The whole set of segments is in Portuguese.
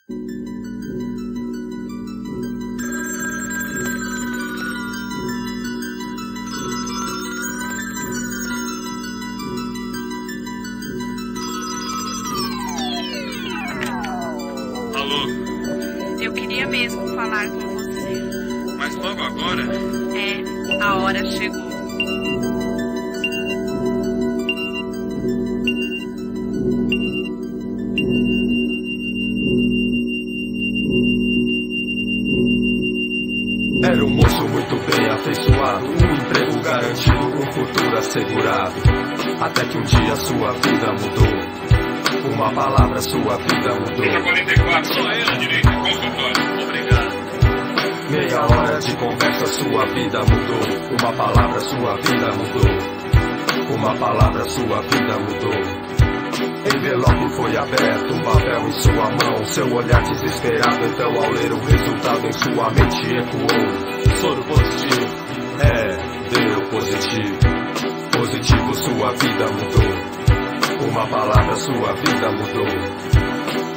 Alô? Eu queria mesmo falar com você. Mas logo agora? É, a hora chegou. Era um moço muito bem afeiçoado, um emprego garantido, um futuro assegurado. Até que um dia sua vida mudou. Uma palavra, sua vida mudou. Veja 44, só aí na direita, consultório. Obrigado. Meia hora de conversa, sua vida mudou. Uma palavra, sua vida mudou. Uma palavra, sua vida mudou. Envelope foi aberto, um papel em sua mão. Seu olhar desesperado, então ao ler o resultado em sua mente ecoou. Soro positivo, deu positivo. Positivo, sua vida mudou. Uma palavra, sua vida mudou.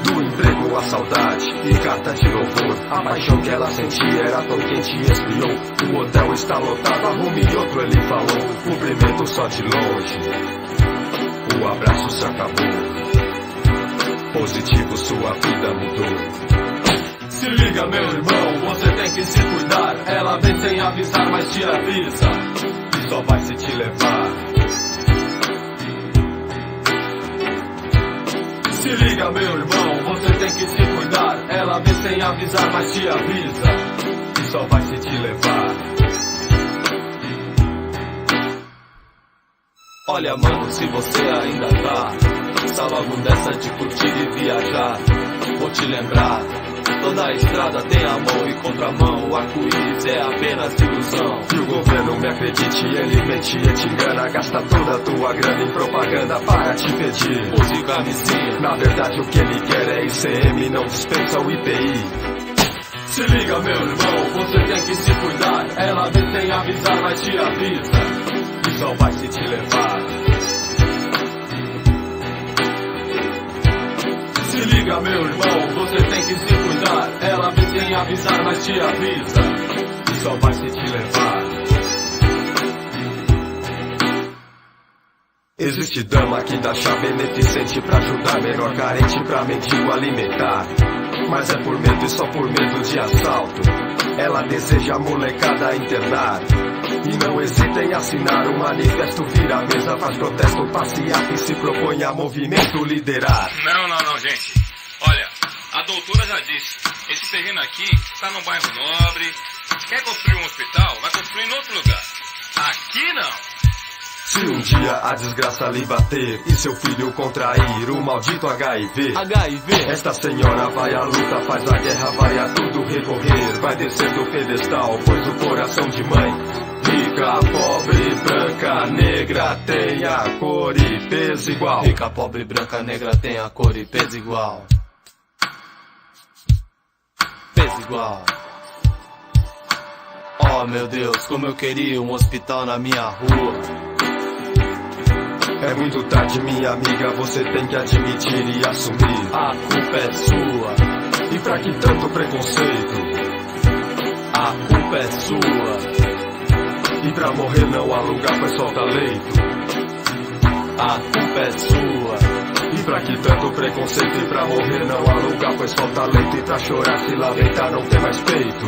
Do emprego à saudade e carta de louvor. A paixão que ela sentia era tão quente e esfriou. O hotel está lotado, arrume outro, ele falou. Cumprimento só de longe. O abraço se acabou. Positivo, sua vida mudou. Se liga, meu irmão, você tem que se cuidar. Ela vem sem avisar, mas te avisa. E só vai se te levar. Se liga, meu irmão, você tem que se cuidar. Ela vem sem avisar, mas te avisa. E só vai se te levar. Olha, mano, se você ainda tá logo dessa de curtir e viajar, vou te lembrar, toda a estrada tem a mão e contramão. O arco-íris é apenas ilusão. E o governo, me acredite, ele mente e te engana. Gasta toda a tua grana em propaganda para te pedir use camisinha. Na verdade o que ele quer é ICM, não dispensa o IPI. Se liga, meu irmão, você tem que se cuidar. Ela vem sem avisar, mas te avisa. E só vai se te levar. Se liga, meu irmão, você tem que se cuidar. Ela vem sem avisar, mas te avisa. E só vai se te levar. Existe dama que dá chá beneficente pra ajudar menor carente, pra mendigo alimentar. Mas é por medo e só por medo de assalto. Ela deseja a molecada internar. E não hesita em assinar um manifesto, vira a mesa, faz protesto, passear e se propõe a movimento liderar. Não, gente. Olha, a doutora já disse, esse terreno aqui está num bairro nobre. Quer construir um hospital? Vai construir em outro lugar. Aqui não. Se um dia a desgraça lhe bater e seu filho contrair o maldito HIV, esta senhora vai à luta, faz a guerra, vai a tudo recorrer. Vai descer do pedestal, pois o coração de mãe, rica, pobre, branca, negra, tem a cor e peso igual. Rica, pobre, branca, negra, tem a cor e peso igual. Peso igual. Oh meu Deus, como eu queria um hospital na minha rua. É muito tarde, minha amiga, você tem que admitir e assumir. A culpa é sua. E pra que tanto preconceito? A culpa é sua. E pra morrer não há lugar, pois solta leito. A culpa é sua. E pra que tanto preconceito? E pra morrer não há lugar, pois falta leito. E pra chorar, se lamentar, não tem mais peito.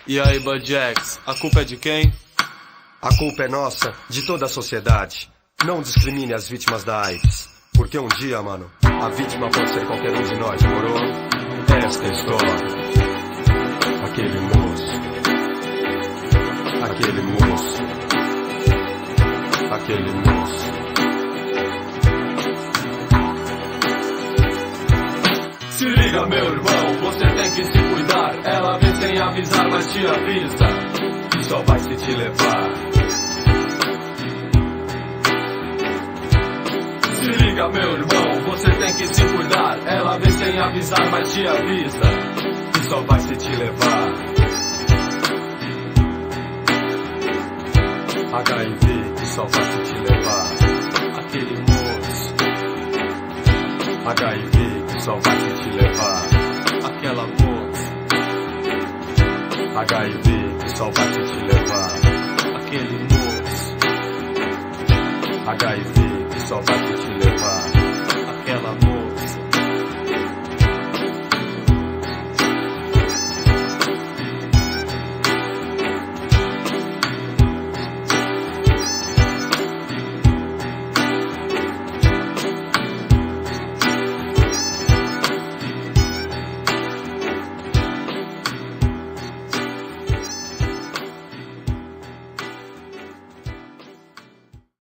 E aí, Budjax, a culpa é de quem? A culpa é nossa, de toda a sociedade. Não discrimine as vítimas da AIDS. Porque um dia, mano, a vítima pode ser qualquer um de nós, morou? Esta é a história. Aquele moço. Aquele moço. Aquele moço. Se liga, meu irmão, você tem que se cuidar. Ela vem sem avisar, mas te avisa. E só vai se te levar. Se liga, meu irmão, você tem que se cuidar. Ela vem sem avisar, mas te avisa. E só vai se te levar. HIV, e só vai se te levar. Aquele moço. HIV que só vai te levar. Aquela moça, HIV que só vai te levar. aquele moço, HIV que só vai te levar.